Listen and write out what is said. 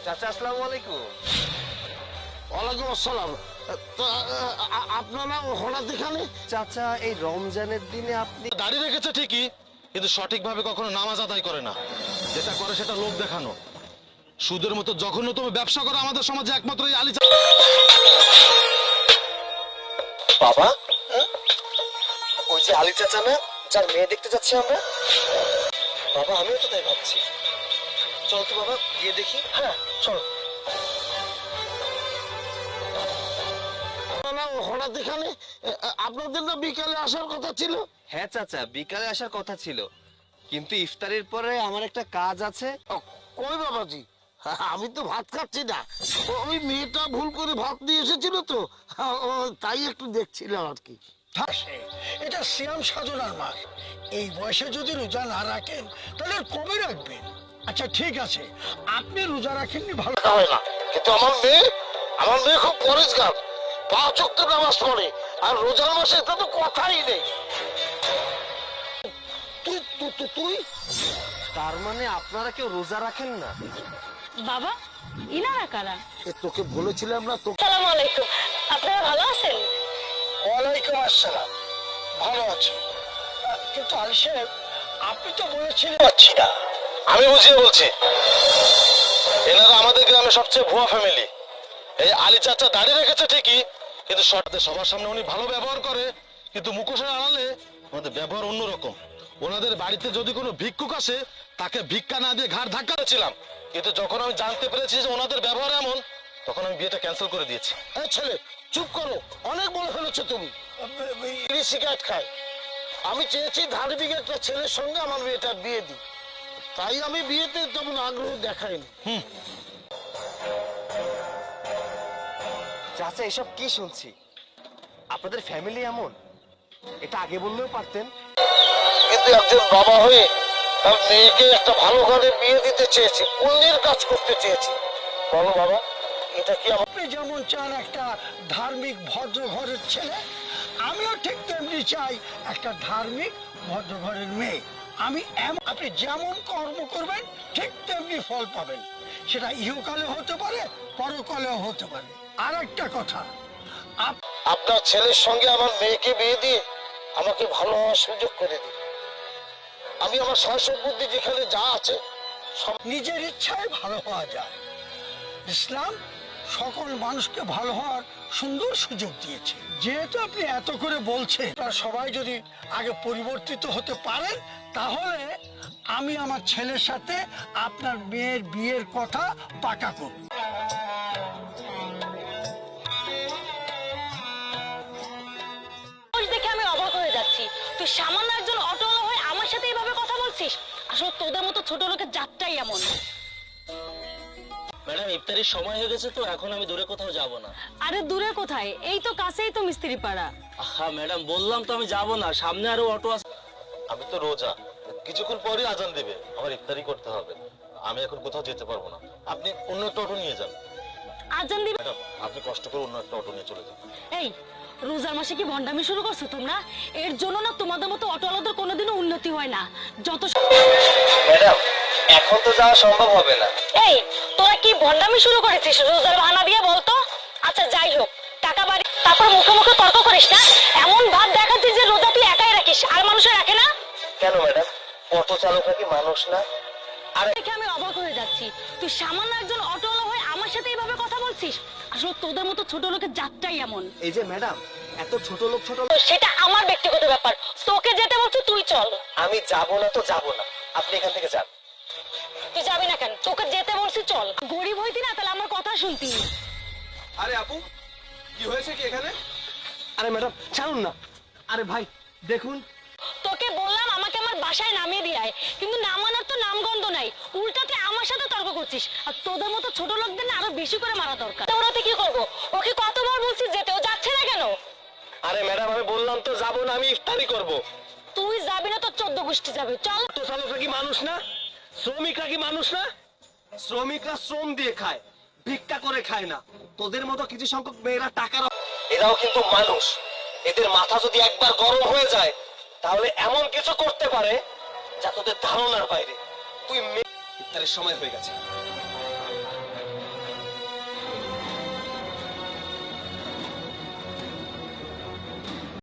চাচা আসসালামু আলাইকুম। ওয়ালাইকুম আসসালাম। আপনারা হঠাৎ এখানে? চাচা এই রমজানের দিনে আপনি দাড়ি রেখেছে ঠিকই, কিন্তু সঠিকভাবে কখনো নামাজ আদায় করে না। যেটা করে সেটা লোক দেখানো। সুদের মতো জঘন্যতম ব্যবসা করে আমাদের সমাজে একমাত্র এই আলী বাবা ওই যে আলী চাচা না, যার মেয়ে দেখতে যাচ্ছি আমরা। বাবা আমিও তো তাই ভাবছি। চল তো বাবা গিয়ে দেখি। হ্যাঁ চল। হঠাৎ এখানে? আপনাদের না বিকালে আসার কথা ছিল? হ্যাঁ চাচা বিকালে আসার কথা ছিল, কিন্তু ইফতারের পরে আমার একটা কাজ আছে। কই বাবাজি, আমি তো ভাত খাচ্ছি না। ওই মেয়েটা ভুল করে ভাত নিয়ে এসেছিল তো, তাই একটু দেখছিলাম আর কি। এটা সিয়াম সাধনার মাস। এই বয়সে যদি রোজা না রাখেন তাহলে আর কবে রাখবেন? আচ্ছা ঠিক আছে, আপনি রোজা রাখেননি ভালো হয় না, কিন্তু আমার মেয়ে খুব পরিষ্কার, 5 ওয়াক্ত নামাজ পড়ে, আর রোজার মাসে এটা তো কথাই নেই। তুই তার মানে আপনারা কেউ রোজা রাখেন না? বাবা ইনারা কারা? তোকে বলেছিলাম না তো। আসসালামু আলাইকুম, আপনারা ভালো আছেন? ওয়ালাইকুম আসসালাম, ভালো আছি। কিন্তু আলী সাহেব আপনি তো বলেছিলেন পাচ্ছি না। আমি বুঝিয়ে বলছি, এনারা আমাদের গ্রামে সবচেয়ে ভুয়া ফ্যামিলি। এই আলী চাচা দাড়ি রেখেছে ঠিকই, কিন্তু সবার সামনে উনি ভালো ব্যবহার করে, কিন্তু মুখোশের আড়ালে আমাদের ব্যবহার অন্যরকম। ওনাদের বাড়িতে যদি কোনো ভিক্ষুক আসে, তাকে ভিক্ষা না দিয়ে ঘাড় ধাক্কা দিয়েছিলাম, কিন্তু যখন আমি জানতে পেরেছি যে ওনাদের ব্যবহার এমন, তখন আমি বিয়েটা ক্যান্সেল করে দিয়েছি। এই ছেলে চুপ করো, অনেক বলে ফেলেছো তুমি। বিড়ি সিগারেট খায়। আমি চেয়েছি ধার্মিক একটা ছেলের সঙ্গে আমার মেয়েটার বিয়ে দিই, তাই আমি বিয়েতে তেমন আগ্রহ দেখাইনি। চাচা এসব কি শুনছি? আপনাদের ফ্যামিলি এমন? এটা আগে বললেও পারতেন। কিন্তু একজন বাবা হয়ে তার মেয়েকে একটা ভালো ঘরে বিয়ে দিতে চেয়েছি, পুণ্যের কাজ করতে চেয়েছি। বলো বাবা, এটা কি আমার? আপনি যেমন চান একটা ধার্মিক ভদ্র ঘরের ছেলে, আমিও ঠিক তেমনি চাই একটা ধার্মিক ভদ্র ঘরের মেয়ে। আপনি যেমন কর্ম করবেন ঠিক তেমনি ফল পাবেন। সেটা ইহকালে হতে পারে, পরকালেও হতে পারে। আর একটা কথা, আপনার ছেলের সঙ্গে আমার মেয়েকে বিয়ে দিয়ে আমাকে ভালো হওয়ার সুযোগ করে দিন। আমি আমার সয় সম্পত্তি যেখানে যা আছে সব নিজের ইচ্ছায় ভালো হওয়া যায়। ইসলাম সকল মানুষকে ভালো হওয়ার সুন্দর সুযোগ দিয়েছে। যেহেতু আপনি এত করে বলছেন, তারা সবাই যদি আগে পরিবর্তিত হতে পারেন, তাহলে আমি আমার ছেলের সাথে আপনার মেয়ের বিয়ের কথা পাকা করব। দেখে আমি অবাক হয়ে যাচ্ছি, তুই সামান্য একজন অটোওয়ালা হয়ে আমার সাথে এইভাবে কথা বলছিস। আসলে তোদের মতো ছোট লোকের জাতটাই এমন। ম্যাডাম ইফতারির সময় হয়ে গেছে, তো এখন আমি দূরে কোথাও যাব না। আরে দূরে কোথায়, এই তো কাছেই তো মিস্ত্রি পাড়া। হ্যাঁ ম্যাডাম বললাম তো আমি যাব না, সামনে আরো অটো আছে। আমি তো রোজা, কিছুক্ষণ পরই আজান দিবে, আমার ইফতারি করতে হবে। আমি এখন কোথাও যেতে পারবো না, আপনি অন্য একটা অটো নিয়ে যান। আজান দিবে? ম্যাডাম আপনি কষ্ট করে অন্য একটা অটো নিয়ে চলে যান। এই রোজার মাসে কি ভন্ডামি শুরু করছো তোমরা? এর জন্য না তোমাদের মতো অটোওয়ালাদের কোনোদিনও উন্নতি হয় না। যত ম্যাডাম এখন তো যাওয়া সম্ভব হবে না। এই তোরা কি ভন্ডামি শুরু করেছিস রোজার বাহানা দিয়ে, বলতো? আচ্ছা যাই হোক, টাকা বাড়ি, তারপর মুখে মুখে তর্ক করিস না। এমন ভাব দেখাচ্ছিস যে রোজা তুই একাই রাখিস, আর মানুষের রাখে না। কেন ম্যাডাম, অটো চালকরা কি মানুষ না? দেখে আমি অবাক হয়ে যাচ্ছি, তুই সামান্য একজন অটোওয়ালা হয়ে আমার সাথে এইভাবে কথা বলছিস। আসলে তোদের মতো ছোট লোকের জাতটাই এমন। এই যে ম্যাডাম, এত ছোট লোক তো সেটা আমার ব্যক্তিগত ব্যাপার, তোকে যেতে বলছি তুই চল। আমি যাব না তো যাব না, আপনি এখান থেকে যান। তুই যাবি না কেন? তোকে যেতে বলছি চল। গরিব হইতি না তাহলে আমার কথা শুনতি। আরে আপু, কি হয়েছে কি এখানে? আরে ম্যাডাম ছাড়ুন না। আরে ভাই দেখুন, তোকে বললাম আমাকে আমার বাসায় নামিয়ে দিয়ে আয়, কিন্তু নামানোর তো নামগন্ধ নাই। উল্টাতে আমার সাথে তর্ক করছিস। আর তোদের মতো ছোট লোকদের না আরো বেশি করে মারা দরকার। ওরাতে কি করবো? ওকে কতবার বলছিস যেতে, ও যাচ্ছে না কেন? আরে ম্যাডাম আমি বললাম তো যাব না, আমি ইফতারি করব। তুই যাবি না তো 14 গোষ্ঠী যাবে, চল। অটো চালকরা কি মানুষ না? শ্রমিকরা কি মানুষ না? শ্রমিকরা শ্রম দিয়ে খায়, ভিক্ষা করে খায় না। তোদের মতো কিছু সংখ্যক মেয়েরা টাকার, এরাও কিন্তু মানুষ। এদের মাথা যদি একবার গরম হয়ে যায় তাহলে এমন কিছু করতে পারে যা তোদের ধারণার বাইরে। তুই ইফতারের সময় হয়ে গেছে।